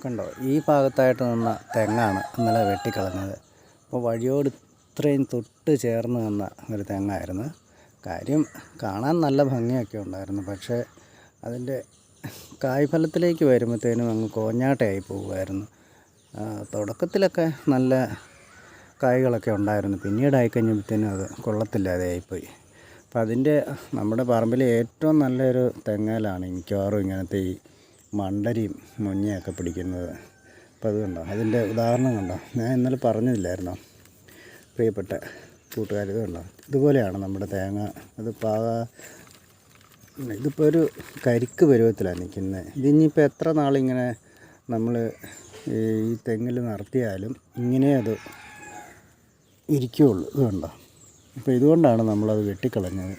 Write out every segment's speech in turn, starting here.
കണ്ടോ, ഈ ഭാഗത്തായിട്ട് നിന്ന തെങ്ങാണ് ഇന്നലെ വെട്ടിക്കളഞ്ഞത്. അപ്പോൾ വഴിയോട് ഇത്രയും തൊട്ട് ചേർന്ന് നിന്ന ഒരു തെങ്ങായിരുന്നു. കാര്യം കാണാൻ നല്ല ഭംഗിയൊക്കെ ഉണ്ടായിരുന്നു, പക്ഷേ അതിൻ്റെ കായ്ഫലത്തിലേക്ക് വരുമ്പോഴത്തേനും അങ്ങ് കോഞ്ഞാട്ടയായി പോകുമായിരുന്നു. തുടക്കത്തിലൊക്കെ നല്ല കായ്കളൊക്കെ ഉണ്ടായിരുന്നു, പിന്നീടായി കഴിഞ്ഞപ്പോഴത്തേനും അത് കൊള്ളത്തില്ലാതെയായിപ്പോയി. അപ്പോൾ അതിൻ്റെ നമ്മുടെ പറമ്പിലെ ഏറ്റവും നല്ലൊരു തെങ്ങയിലാണ് മിക്കവാറും ഇങ്ങനത്തെ ഈ മണ്ടരിയും മുഞ്ഞയൊക്കെ പിടിക്കുന്നത്. അപ്പോൾ അത് കണ്ടോ, അതിൻ്റെ ഉദാഹരണം കണ്ടോ, ഞാൻ ഇന്നലെ പറഞ്ഞില്ലായിരുന്നോ പ്രിയപ്പെട്ട കൂട്ടുകാർ, ഇത് കണ്ടോ, ഇതുപോലെയാണ് നമ്മുടെ തേങ്ങ. അത് ഇതിപ്പോൾ ഒരു കരിക്ക് പരുവത്തിലാണ് നിൽക്കുന്നത്. ഇതിനിപ്പോൾ എത്ര നാളിങ്ങനെ നമ്മൾ ഈ തെങ്ങിൽ നിർത്തിയാലും ഇങ്ങനെ അത് ഇരിക്കുകയുള്ളൂ. ഇത് കണ്ടോ, അപ്പോൾ ഇതുകൊണ്ടാണ് നമ്മളത് വെട്ടിക്കളഞ്ഞത്.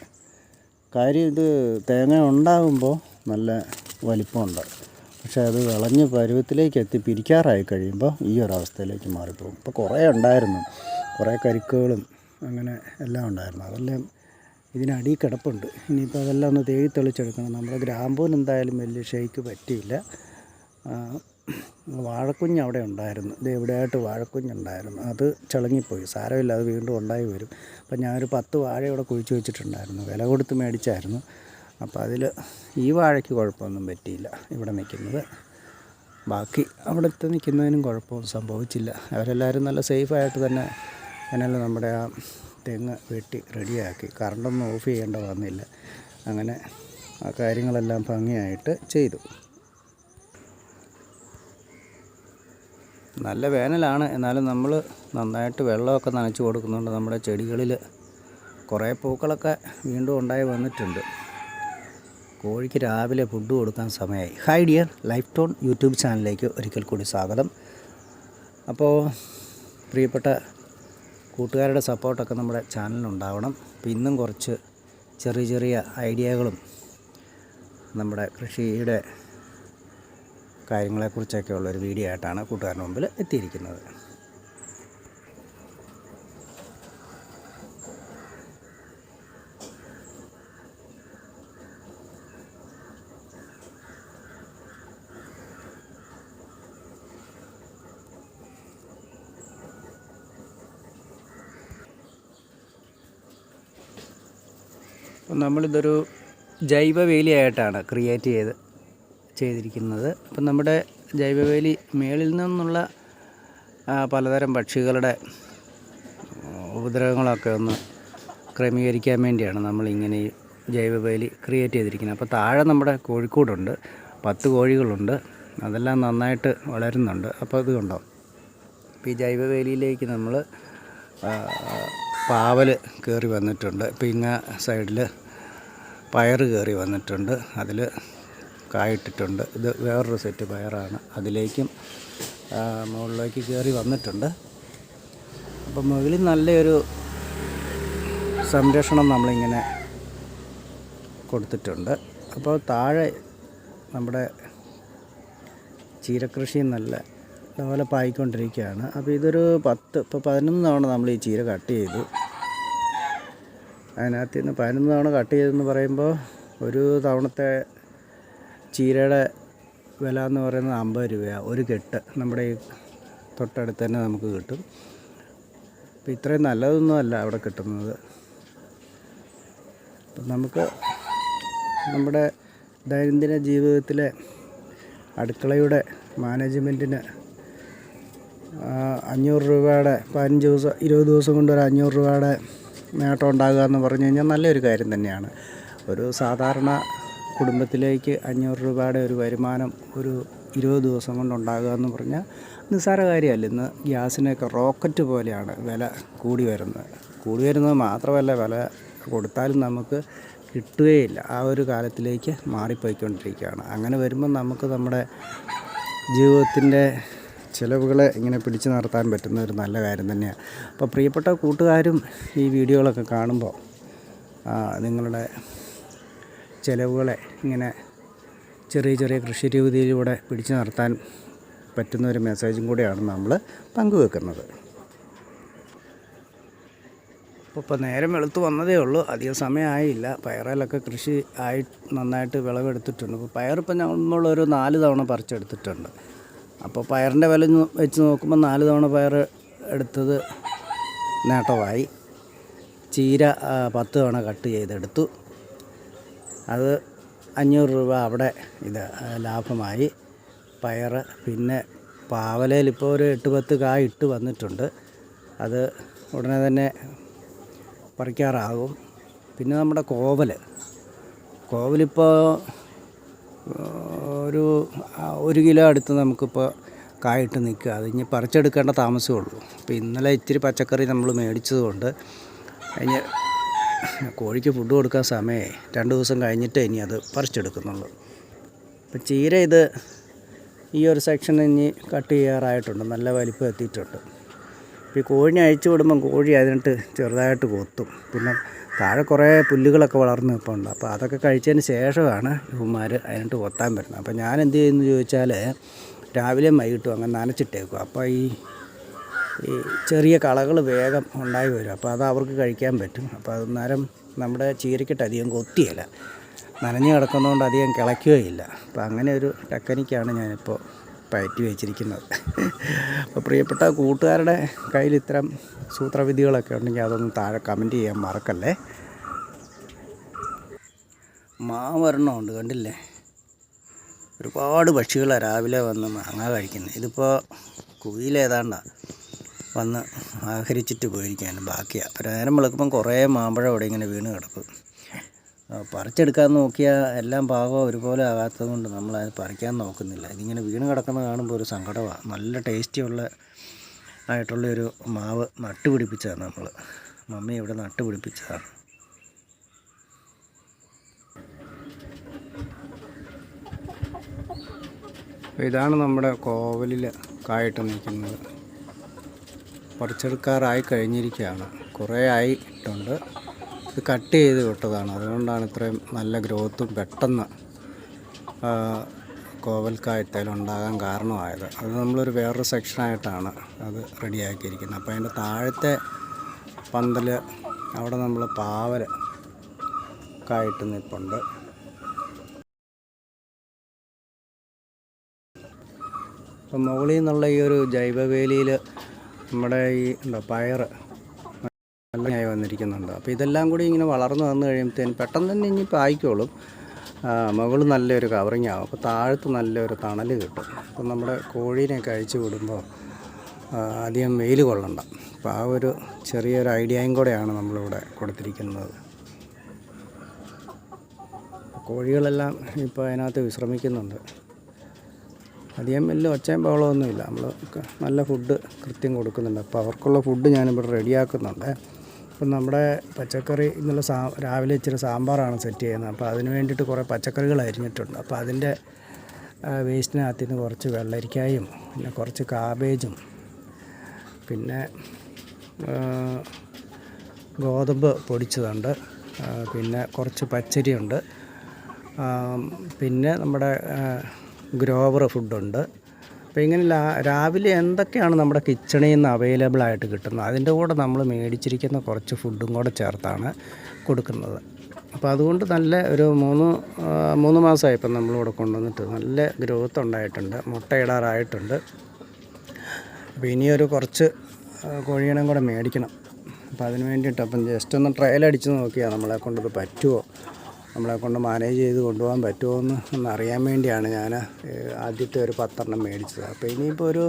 കാര്യം ഇത് തേങ്ങ ഉണ്ടാകുമ്പോൾ നല്ല വലിപ്പമുണ്ട്, പക്ഷേ അത് വിളഞ്ഞ് പരുവത്തിലേക്ക് എത്തി പിരിക്കാറായി കഴിയുമ്പോൾ ഈ ഒരവസ്ഥയിലേക്ക് മാറിപ്പോകും. ഇപ്പോൾ കുറേ ഉണ്ടായിരുന്നു, കുറേ കരിക്കുകളും അങ്ങനെ എല്ലാം ഉണ്ടായിരുന്നു. അതെല്ലാം ഇതിനടിയിൽ കിടപ്പുണ്ട്. ഇനിയിപ്പോൾ അതെല്ലാം ഒന്ന് തേടി തെളിച്ചെടുക്കണം. നമ്മുടെ ഗ്രാമ്പൂവിന് എന്തായാലും വലിയ ഷേക്ക് പറ്റിയില്ല. വാഴക്കുഞ്ഞ് അവിടെ ഉണ്ടായിരുന്നു, ഇത് എവിടെയായിട്ട് വാഴക്കുഞ്ഞുണ്ടായിരുന്നു, അത് ചളങ്ങിപ്പോയി. സാരമില്ല, അത് വീണ്ടും ഉണ്ടായി വരും. അപ്പം ഞാനൊരു 10 വാഴ ഇവിടെ കുഴിച്ച് വെച്ചിട്ടുണ്ടായിരുന്നു, വില കൊടുത്ത് മേടിച്ചായിരുന്നു. അപ്പോൾ അതിൽ ഈ വാഴയ്ക്ക് കുഴപ്പമൊന്നും പറ്റിയില്ല ഇവിടെ നിൽക്കുന്നത്. ബാക്കി അവിടുത്തെ നിൽക്കുന്നതിനും കുഴപ്പമൊന്നും സംഭവിച്ചില്ല. അവരെല്ലാവരും നല്ല സേഫായിട്ട് തന്നെ അതിനെല്ലാം നമ്മുടെ ആ തെങ്ങ് വെട്ടി റെഡിയാക്കി. കറണ്ടൊന്നും ഓഫ് ചെയ്യേണ്ട വന്നില്ല. അങ്ങനെ ആ കാര്യങ്ങളെല്ലാം ഭംഗിയായിട്ട് ചെയ്തു. നല്ല വേനലാണ്, എന്നാലും നമ്മൾ നന്നായിട്ട് വെള്ളമൊക്കെ നനച്ച് കൊടുക്കുന്നുണ്ട്. നമ്മുടെ ചെടികളിൽ കുറേ പൂക്കളൊക്കെ വീണ്ടും ഉണ്ടായി വന്നിട്ടുണ്ട്. കോഴിക്ക് രാവിലെ ഫുഡ് കൊടുക്കാൻ സമയമായി. Hi dear, life tone YouTube ചാനലിലേക്ക് ഒരിക്കൽ കൂടി സ്വാഗതം. അപ്പോൾ പ്രിയപ്പെട്ട കൂട്ടുകാരുടെ സപ്പോർട്ടൊക്കെ നമ്മുടെ ചാനലിനുണ്ടാവണം. അപ്പോൾ ഇന്നും കുറച്ച് ചെറിയ ചെറിയ ഐഡിയകളും നമ്മുടെ കൃഷിയുടെ കാര്യങ്ങളെക്കുറിച്ചൊക്കെ ഉള്ളൊരു വീഡിയോ ആയിട്ടാണ് കൂട്ടുകാരുടെ മുമ്പിൽ എത്തിയിരിക്കുന്നത്. അപ്പം നമ്മളിതൊരു ജൈവവേലിയായിട്ടാണ് ക്രിയേറ്റ് ചെയ്തിരിക്കുന്നത്. അപ്പം നമ്മുടെ ജൈവവേലി മേളിൽ നിന്നുള്ള പലതരം പക്ഷികളുടെ ഉപദ്രവങ്ങളൊക്കെ ഒന്ന് ക്രമീകരിക്കാൻ വേണ്ടിയാണ് നമ്മളിങ്ങനെ ഈ ജൈവവേലി ക്രിയേറ്റ് ചെയ്തിരിക്കുന്നത്. അപ്പോൾ താഴെ നമ്മുടെ കോഴിക്കൂടുണ്ട്, 10 കോഴികളുണ്ട്, അതെല്ലാം നന്നായിട്ട് വളരുന്നുണ്ട്. അപ്പോൾ അത് കണ്ടോ, അപ്പോൾ ഈ ജൈവവേലിയിലേക്ക് നമ്മൾ പാവൽ കയറി വന്നിട്ടുണ്ട്. ഇപ്പോൾ ഇങ്ങ സൈഡിൽ പയർ കയറി വന്നിട്ടുണ്ട്, അതിൽ കായിട്ടിട്ടുണ്ട്. ഇത് വേറൊരു സെറ്റ് പയറാണ്, അതിലേക്കും മുകളിലേക്ക് കയറി വന്നിട്ടുണ്ട്. അപ്പം മുകളിൽ നല്ലൊരു സംരക്ഷണം നമ്മളിങ്ങനെ കൊടുത്തിട്ടുണ്ട്. അപ്പോൾ താഴെ നമ്മുടെ ചീരകൃഷി നല്ല ഡെവലപ്പായിക്കൊണ്ടിരിക്കുകയാണ്. അപ്പോൾ ഇതൊരു 11 തവണ നമ്മൾ ഈ ചീര കട്ട് ചെയ്തു. അതിനകത്ത് നിന്ന് 11 തവണ കട്ട് ചെയ്തെന്ന് പറയുമ്പോൾ ഒരു തവണത്തെ ചീരയുടെ വില എന്ന് പറയുന്നത് 50 രൂപയാണ് ഒരു കെട്ട്. നമ്മുടെ ഈ തൊട്ടടുത്ത് തന്നെ നമുക്ക് കിട്ടും. അപ്പോൾ ഇത്രയും നല്ലതൊന്നും അല്ല അവിടെ കിട്ടുന്നത്. അപ്പം നമുക്ക് നമ്മുടെ ദൈനംദിന ജീവിതത്തിലെ അടുക്കളയുടെ മാനേജ്മെൻറ്റിന് 500 രൂപയുടെ 15 ദിവസം 20 ദിവസം കൊണ്ട് ഒരു 500 രൂപയുടെ നേട്ടം ഉണ്ടാകുക എന്ന് പറഞ്ഞു കഴിഞ്ഞാൽ നല്ലൊരു കാര്യം തന്നെയാണ്. ഒരു സാധാരണ കുടുംബത്തിലേക്ക് 500 രൂപയുടെ ഒരു വരുമാനം ഒരു 20 ദിവസം കൊണ്ടുണ്ടാകുക എന്ന് പറഞ്ഞാൽ നിസ്സാര കാര്യമല്ല. ഇന്ന് ഗ്യാസിനൊക്കെ റോക്കറ്റ് പോലെയാണ് വില കൂടി വരുന്നത് മാത്രമല്ല, വില കൊടുത്താലും നമുക്ക് കിട്ടുകയില്ല. ആ ഒരു കാലത്തിലേക്ക് മാറിപ്പോയിക്കൊണ്ടിരിക്കുകയാണ്. അങ്ങനെ വരുമ്പോൾ നമുക്ക് നമ്മുടെ ജീവിതത്തിൻ്റെ ചിലവുകളെ ഇങ്ങനെ പിടിച്ചു നിർത്താൻ പറ്റുന്ന ഒരു നല്ല കാര്യം തന്നെയാണ്. അപ്പോൾ പ്രിയപ്പെട്ട കൂട്ടുകാരും ഈ വീഡിയോകളൊക്കെ കാണുമ്പോൾ നിങ്ങളുടെ ചിലവുകളെ ഇങ്ങനെ ചെറിയ ചെറിയ കൃഷി രീതിയിലൂടെ പിടിച്ചു നിർത്താൻ പറ്റുന്ന ഒരു മെസ്സേജും കൂടെയാണ് നമ്മൾ പങ്കുവെക്കുന്നത്. ഇപ്പോൾ നേരം വെളുത്ത് വന്നതേ ഉള്ളൂ, അധികം സമയമായില്ല. പയറിലൊക്കെ കൃഷി നന്നായിട്ട് വിളവെടുത്തിട്ടുണ്ട്. ഇപ്പോൾ പയറിപ്പോൾ നമ്മളൊരു 4 തവണ പറിച്ചെടുത്തിട്ടുണ്ട്. അപ്പോൾ പയറിൻ്റെ വില വെച്ച് നോക്കുമ്പോൾ 4 തവണ പയർ എടുത്തത് നേട്ടമായി. ചീര 10 തവണ കട്ട് ചെയ്തെടുത്തു. അത് 500 രൂപ അവിടെ ലാഭമായി. പയർ പിന്നെ പാവലയിൽ ഇപ്പോൾ ഒരു 8-10 കായ് ഇട്ട് വന്നിട്ടുണ്ട്. അത് ഉടനെ തന്നെ പറിക്കാറാകും. പിന്നെ നമ്മുടെ കോവലിപ്പോൾ ഒരു കിലോ അടുത്ത് നമുക്കിപ്പോൾ കായിട്ട് നിൽക്കുക. അത് ഇനി പറിച്ചെടുക്കേണ്ട താമസമേ ഉള്ളൂ. അപ്പോൾ ഇന്നലെ ഇത്തിരി പച്ചക്കറി നമ്മൾ മേടിച്ചതുകൊണ്ട് അതിന് കോഴിക്ക് ഫുഡ് കൊടുക്കാൻ സമയമായി. 2 ദിവസം കഴിഞ്ഞിട്ടേ ഇനി അത് പറിച്ചെടുക്കുന്നുള്ളൂ. ഇപ്പം ചീര ഈ ഒരു സെക്ഷൻ ഇനി കട്ട് ചെയ്യാറായിട്ടുണ്ട്. നല്ല വലിപ്പം എത്തിയിട്ടുണ്ട്. ഇപ്പോൾ ഈ കോഴിനെ അഴിച്ചു വിടുമ്പം കോഴി അതിനിട്ട് ചെറുതായിട്ട് കൊത്തും. പിന്നെ താഴെ കുറേ പുല്ലുകളൊക്കെ വളർന്ന് നിൽപ്പുണ്ട്. അപ്പോൾ അതൊക്കെ കഴിച്ചതിന് ശേഷമാണ് ഇവന്മാർ അതിനിട്ട് കൊത്താൻ പറ്റുന്നത്. അപ്പോൾ ഞാൻ എന്ത് ചെയ്യുമെന്ന് ചോദിച്ചാൽ രാവിലെയും വൈകിട്ടും അങ്ങനെ നനച്ചിട്ടേക്കും. അപ്പോൾ ഈ ചെറിയ കളകൾ വേഗം ഉണ്ടായി വരും. അപ്പോൾ അത് അവർക്ക് കഴിക്കാൻ പറ്റും. അപ്പോൾ അത് നേരം നമ്മുടെ ചീരക്കിട്ട് അധികം കൊത്തിയില്ല, നനഞ്ഞ് കിടക്കുന്നതുകൊണ്ട് അധികം കിളയ്ക്കുകയില്ല. അപ്പോൾ അങ്ങനെ ഒരു ടെക്നിക്കാണ് ഞാനിപ്പോൾ പയറ്റി വെച്ചിരിക്കുന്നത്. അപ്പോൾ പ്രിയപ്പെട്ട കൂട്ടുകാരുടെ കയ്യിൽ ഇത്തരം സൂത്രവിദ്യകളൊക്കെ ഉണ്ടെങ്കിൽ അതൊന്ന് താഴെ കമൻറ്റ് ചെയ്യാൻ മറക്കല്ലേ. മാവരണമുണ്ട്, കണ്ടില്ലേ? ഒരുപാട് പക്ഷികളാണ് രാവിലെ വന്ന് മാങ്ങ കഴിക്കുന്നത്. ഇതിപ്പോൾ കുയിലേതാണ്ടാണ് വന്ന് ആഹരിച്ചിട്ട് പോയിരിക്കുകയാണ്. ബാക്കിയാണ്. അപ്പോൾ നേരം വെളുക്കുമ്പം കുറേ മാമ്പഴം അവിടെ ഇങ്ങനെ വീണ് കിടക്കും. പറിച്ചെടുക്കാൻ നോക്കിയാൽ എല്ലാം പാകം ഒരുപോലെ ആകാത്തത് കൊണ്ട് നമ്മളത് പറിക്കാൻ നോക്കുന്നില്ല. ഇതിങ്ങനെ വീണ് കിടക്കുന്നത് കാണുമ്പോൾ ഒരു സങ്കടമാണ്. നല്ല ആയിട്ടുള്ളൊരു മാവ് നട്ടുപിടിപ്പിച്ചതാണ് മമ്മി ഇവിടെ നട്ടുപിടിപ്പിച്ചതാണ്. ഇതാണ് നമ്മുടെ കോവലിൽ കായിട്ട് നിൽക്കുന്നത്. പറിച്ചെടുക്കാറായി കഴിഞ്ഞിരിക്കുകയാണ്. കുറേ ആയിട്ടുണ്ട്. ഇത് കട്ട് ചെയ്ത് വിട്ടതാണ്. അതുകൊണ്ടാണ് ഇത്രയും നല്ല ഗ്രോത്തും പെട്ടെന്ന് കോവൽക്കായത്തേലുണ്ടാകാൻ കാരണമായത്. അത് നമ്മളൊരു വേറൊരു സെക്ഷനായിട്ടാണ് അത് റെഡിയാക്കിയിരിക്കുന്നത്. അപ്പോൾ അതിൻ്റെ താഴത്തെ പന്തൽ അവിടെ നമ്മൾ പാവൽ കായിട്ട് നിൽപ്പുണ്ട്. അപ്പം മുകളിൽ നിന്നുള്ള ഈ ഒരു ജൈവവേലിയിൽ നമ്മുടെ പയർ നല്ലതായി വന്നിരിക്കുന്നുണ്ട്. അപ്പോൾ ഇതെല്ലാം കൂടി ഇങ്ങനെ വളർന്നു വന്നു കഴിയുമ്പോഴത്തേന് പെട്ടെന്ന് തന്നെ ഇനിയിപ്പോൾ ആയിക്കോളും. മുകളിൽ നല്ലൊരു കവറിങ് ആവും. അപ്പോൾ താഴത്ത് നല്ലൊരു തണൽ കിട്ടും. അപ്പം നമ്മുടെ കോഴീനെയൊക്കെ അഴിച്ചു വിടുമ്പോൾ അധികം വെയിൽ കൊള്ളണ്ട. അപ്പോൾ ആ ഒരു ചെറിയൊരു ഐഡിയയും കൂടെയാണ് നമ്മളിവിടെ കൊടുത്തിരിക്കുന്നത്. കോഴികളെല്ലാം ഇപ്പോൾ അതിനകത്ത് വിശ്രമിക്കുന്നുണ്ട്. അധികം വലിയ ഒച്ചയും ബഹളമൊന്നുമില്ല. നമ്മൾ നല്ല ഫുഡ് കൃത്യം കൊടുക്കുന്നുണ്ട്. അപ്പോൾ അവർക്കുള്ള ഫുഡ് ഞാനിവിടെ റെഡിയാക്കുന്നുണ്ട്. അപ്പം നമ്മുടെ പച്ചക്കറി ഇന്നലെ രാവിലെ ഇച്ചിരി സാമ്പാറാണ് സെറ്റ് ചെയ്യുന്നത്. അപ്പോൾ അതിന് വേണ്ടിയിട്ട് കുറേ പച്ചക്കറികൾ അരിഞ്ഞിട്ടുണ്ട്. അപ്പോൾ അതിൻ്റെ വേസ്റ്റിനകത്ത് നിന്ന് കുറച്ച് വെള്ളരിക്കായും പിന്നെ കുറച്ച് കാബേജും പിന്നെ ഗോതമ്പ് പൊടിച്ചതുണ്ട്, പിന്നെ കുറച്ച് പച്ചരിയുണ്ട്, പിന്നെ നമ്മുടെ ഗ്രോവർ ഫുഡുണ്ട്. അപ്പോൾ ഇങ്ങനെ രാവിലെ എന്തൊക്കെയാണ് നമ്മുടെ കിച്ചണിൽ നിന്ന് അവൈലബിൾ ആയിട്ട് കിട്ടുന്നത് അതിൻ്റെ കൂടെ നമ്മൾ മേടിച്ചിരിക്കുന്ന കുറച്ച് ഫുഡും കൂടെ ചേർത്താണ് കൊടുക്കുന്നത്. അപ്പോൾ അതുകൊണ്ട് നല്ല ഒരു 3 മാസമായി ഇപ്പം നമ്മളിവിടെ കൊണ്ടുവന്നിട്ട് നല്ല ഗ്രോത്ത് ഉണ്ടായിട്ടുണ്ട്. മുട്ടയിടാറായിട്ടുണ്ട്. അപ്പോൾ ഇനിയൊരു കുറച്ച് കോഴിയിനം കൂടെ മേടിക്കണം. അപ്പോൾ അതിന് വേണ്ടിയിട്ട് അപ്പം ജസ്റ്റ് ഒന്ന് ട്രയൽ അടിച്ച് നോക്കിയാൽ നമ്മളെ കൊണ്ടത് പറ്റുമോ, നമ്മളെ കൊണ്ട് മാനേജ് ചെയ്ത് കൊണ്ടുപോകാൻ പറ്റുമോ എന്ന് അറിയാൻ വേണ്ടിയാണ് ഞാൻ ആദ്യത്തെ ഒരു 10 എണ്ണം മേടിച്ചത്. അപ്പോൾ ഇനിയിപ്പോൾ ഒരു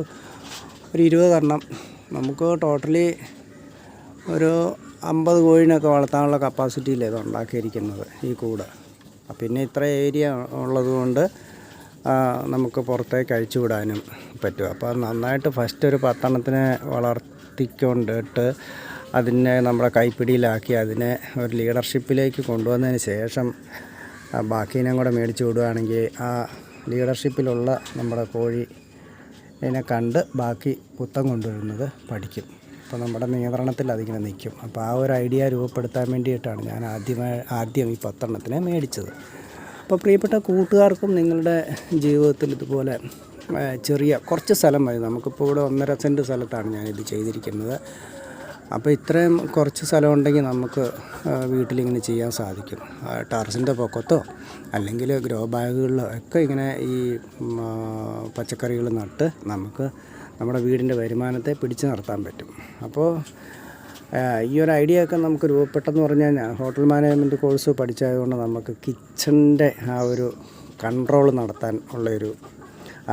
20 എണ്ണം നമുക്ക് ടോട്ടലി ഒരു 50 കോഴിനൊക്കെ വളർത്താനുള്ള കപ്പാസിറ്റിയിൽ ഇത് ഉണ്ടാക്കിയിരിക്കുന്നത് ഈ കൂട്. പിന്നെ ഇത്ര ഏരിയ ഉള്ളതുകൊണ്ട് നമുക്ക് പുറത്തേക്ക് അഴിച്ചു വിടാനും പറ്റും. അപ്പോൾ നന്നായിട്ട് ഫസ്റ്റ് ഒരു 10 എണ്ണത്തിനെ വളർത്തിക്കൊണ്ടിട്ട് അതിനെ നമ്മുടെ കൈപ്പിടിയിലാക്കി അതിനെ ഒരു ലീഡർഷിപ്പിലേക്ക് കൊണ്ടുവന്നതിന് ശേഷം ബാക്കീനെ കൂടെ മേടിച്ച് വിടുകയാണെങ്കിൽ ആ ലീഡർഷിപ്പിലുള്ള നമ്മുടെ കോഴി ഇതിനെ കണ്ട് ബാക്കി പുത്തം കൊണ്ടുവരുന്നത് പഠിക്കും. അപ്പോൾ നമ്മുടെ നിയന്ത്രണത്തിൽ അതിങ്ങനെ നിൽക്കും. അപ്പോൾ ആ ഒരു ഐഡിയ രൂപപ്പെടുത്താൻ വേണ്ടിയിട്ടാണ് ഞാൻ ആദ്യം ഈ 10 എണ്ണത്തിനെ മേടിച്ചത്. അപ്പോൾ പ്രിയപ്പെട്ട കൂട്ടുകാർക്കും നിങ്ങളുടെ ജീവിതത്തിൽ ഇതുപോലെ ചെറിയ കുറച്ച് സ്ഥലം മതി. നമുക്കിപ്പോൾ ഇവിടെ 1.5 സെൻറ്റ് സ്ഥലത്താണ് ഞാനിത് ചെയ്തിരിക്കുന്നത്. അപ്പോൾ ഇത്രയും കുറച്ച് സ്ഥലം ഉണ്ടെങ്കിൽ നമുക്ക് വീട്ടിലിങ്ങനെ ചെയ്യാൻ സാധിക്കും. ടെറസിൻ്റെ പൊക്കത്തോ അല്ലെങ്കിൽ ഗ്രോ ബാഗുകളിലോ ഒക്കെ ഇങ്ങനെ ഈ പച്ചക്കറികൾ നട്ട് നമുക്ക് നമ്മുടെ വീടിൻ്റെ വരുമാനത്തെ പിടിച്ചു നിർത്താൻ പറ്റും. അപ്പോൾ ഈ ഒരു ഐഡിയ ഒക്കെ നമുക്ക് രൂപപ്പെട്ടെന്ന് പറഞ്ഞു കഴിഞ്ഞാൽ ഹോട്ടൽ മാനേജ്മെൻറ്റ് കോഴ്സ് പഠിച്ചതുകൊണ്ട് നമുക്ക് കിച്ചണിൻ്റെ ആ ഒരു കൺട്രോൾ നടത്താൻ ഉള്ളൊരു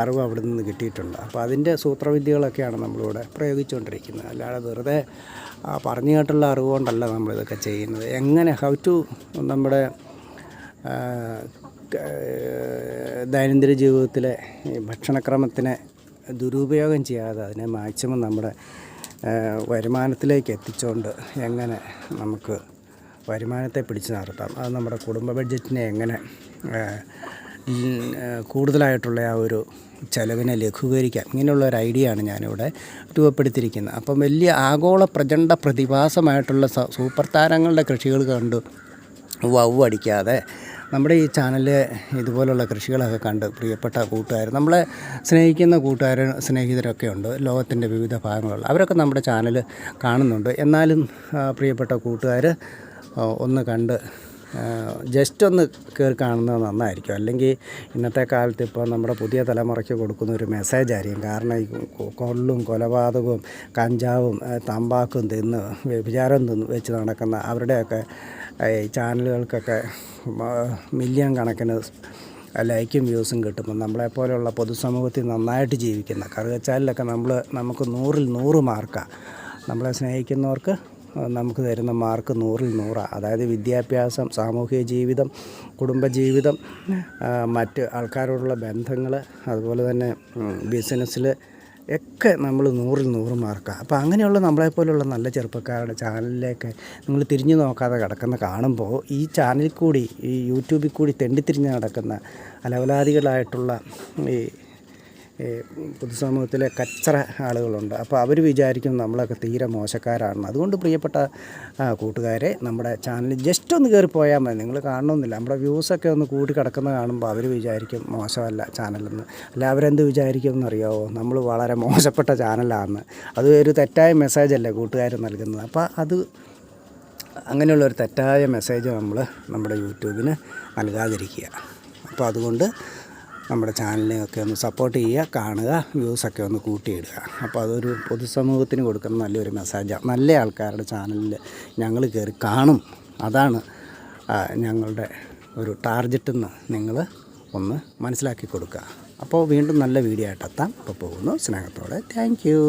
അറിവ് അവിടെ നിന്ന് കിട്ടിയിട്ടുണ്ട്. അപ്പോൾ അതിൻ്റെ സൂത്രവിദ്യകളൊക്കെയാണ് നമ്മളിവിടെ പ്രയോഗിച്ചുകൊണ്ടിരിക്കുന്നത്. അല്ലാതെ വെറുതെ പറഞ്ഞു കേട്ടുള്ള അറിവ് കൊണ്ടല്ല നമ്മളിതൊക്കെ ചെയ്യുന്നത്. എങ്ങനെ ഹൗ ടു നമ്മുടെ ദൈനംദിന ജീവിതത്തിലെ ഭക്ഷണക്രമത്തിനെ ദുരുപയോഗം ചെയ്യാതെ അതിനെ മാക്സിമം നമ്മുടെ വരുമാനത്തിലേക്ക് എത്തിച്ചുകൊണ്ട് എങ്ങനെ നമുക്ക് വരുമാനത്തെ പിടിച്ചു നിർത്താം, അത് നമ്മുടെ കുടുംബ ബഡ്ജറ്റിനെ എങ്ങനെ കൂടുതലായിട്ടുള്ള ആ ഒരു ചിലവിനെ ലഘൂകരിക്കാം, ഇങ്ങനെയുള്ള ഒരു ഐഡിയ ആണ് ഞാനിവിടെ രൂപപ്പെടുത്തിയിരിക്കുന്നത്. അപ്പം വലിയ ആഗോള പ്രചണ്ഡ പ്രതിഭാസമായിട്ടുള്ള സൂപ്പർ താരങ്ങളുടെ കൃഷികൾ കണ്ട് വവ്വടിക്കാതെ നമ്മുടെ ഈ ചാനലിൽ ഇതുപോലുള്ള കൃഷികളൊക്കെ കണ്ട് പ്രിയപ്പെട്ട കൂട്ടുകാർ, നമ്മളെ സ്നേഹിക്കുന്ന കൂട്ടുകാർ സ്നേഹിതരൊക്കെ ഉണ്ട് ലോകത്തിൻ്റെ വിവിധ ഭാഗങ്ങളുള്ള, അവരൊക്കെ നമ്മുടെ ചാനൽ കാണുന്നുണ്ട്. എന്നാലും പ്രിയപ്പെട്ട കൂട്ടുകാർ ഒന്ന് കണ്ട് ജസ്റ്റ് ഒന്ന് കയറി കാണുന്നത് നന്നായിരിക്കും. അല്ലെങ്കിൽ ഇന്നത്തെ കാലത്ത് ഇപ്പോൾ നമ്മുടെ പുതിയ തലമുറയ്ക്ക് കൊടുക്കുന്ന ഒരു മെസ്സേജ് ആയിരിക്കും. കാരണം ഈ കൊള്ളും കൊലപാതകവും കഞ്ചാവും തമ്പാക്കും തിന്ന് വ്യഭിചാരം തിന്ന് വെച്ച് നടക്കുന്ന അവരുടെയൊക്കെ ഈ ചാനലുകൾക്കൊക്കെ മില്യൺ കണക്കിന് ലൈക്കും വ്യൂസും കിട്ടുമ്പോൾ നമ്മളെപ്പോലെയുള്ള പൊതുസമൂഹത്തിൽ നന്നായിട്ട് ജീവിക്കുന്ന കറുകച്ചാലിലൊക്കെ നമുക്ക് 100-ൽ 100 മാർക്കാണ്. നമ്മളെ സ്നേഹിക്കുന്നവർക്ക് നമുക്ക് തരുന്ന മാർക്ക് 100-ൽ 100. അതായത് വിദ്യാഭ്യാസം, സാമൂഹിക ജീവിതം, കുടുംബജീവിതം, മറ്റ് ആൾക്കാരോടുള്ള ബന്ധങ്ങൾ, അതുപോലെ തന്നെ ബിസിനസ്സിൽ ഒക്കെ നമ്മൾ 100-ൽ 100 മാർക്കാണ്. അപ്പോൾ അങ്ങനെയുള്ള നമ്മളെപ്പോലുള്ള നല്ല ചെറുപ്പക്കാരുടെ ചാനലിലേക്ക് നിങ്ങൾ തിരിഞ്ഞു നോക്കാതെ കിടക്കുന്ന കാണുമ്പോൾ ഈ ചാനലിൽ കൂടി, ഈ യൂട്യൂബിൽ കൂടി തെണ്ടിത്തിരിഞ്ഞ് നടക്കുന്ന അലവലാദികളായിട്ടുള്ള ഈ പൊതുസമൂഹത്തിലെ കച്ചറ ആളുകളുണ്ട്. അപ്പോൾ അവർ വിചാരിക്കും നമ്മളൊക്കെ തീരെ മോശക്കാരാണെന്ന്. അതുകൊണ്ട് പ്രിയപ്പെട്ട കൂട്ടുകാരെ, നമ്മുടെ ചാനൽ ജസ്റ്റ് ഒന്ന് കയറി പോയാൽ മതി. നിങ്ങൾ കാണണമെന്നില്ല, നമ്മുടെ വ്യൂസൊക്കെ ഒന്ന് കൂടി കിടക്കുന്ന കാണുമ്പോൾ അവർ വിചാരിക്കും മോശമല്ല ചാനലെന്ന്. അല്ല, അവരെന്ത് വിചാരിക്കും എന്നറിയാമോ, നമ്മൾ വളരെ മോശപ്പെട്ട ചാനലാണെന്ന്. അത് ഒരു തെറ്റായ മെസ്സേജല്ലേ കൂട്ടുകാർ നൽകുന്നത്. അപ്പോൾ അത് അങ്ങനെയുള്ളൊരു തെറ്റായ മെസ്സേജ് നമ്മൾ നമ്മുടെ യൂട്യൂബിന് നൽകാതിരിക്കുക. അപ്പോൾ അതുകൊണ്ട് നമ്മുടെ ചാനലിനെയൊക്കെ ഒന്ന് സപ്പോർട്ട് ചെയ്യുക, കാണുക, വ്യൂസൊക്കെ ഒന്ന് കൂട്ടിയിടുക. അപ്പോൾ അതൊരു പൊതുസമൂഹത്തിന് കൊടുക്കുന്ന നല്ലൊരു മെസ്സേജാണ്. നല്ല ആൾക്കാരുടെ ചാനലിൽ ഞങ്ങൾ കയറി കാണും, അതാണ് ഞങ്ങളുടെ ഒരു ടാർഗറ്റെന്ന് നിങ്ങൾ ഒന്ന് മനസ്സിലാക്കി കൊടുക്കുക. അപ്പോൾ വീണ്ടും നല്ല വീഡിയോ ആയിട്ടെത്താം. ഇപ്പോൾ പോകുന്നു, സ്നേഹത്തോടെ. Thank you.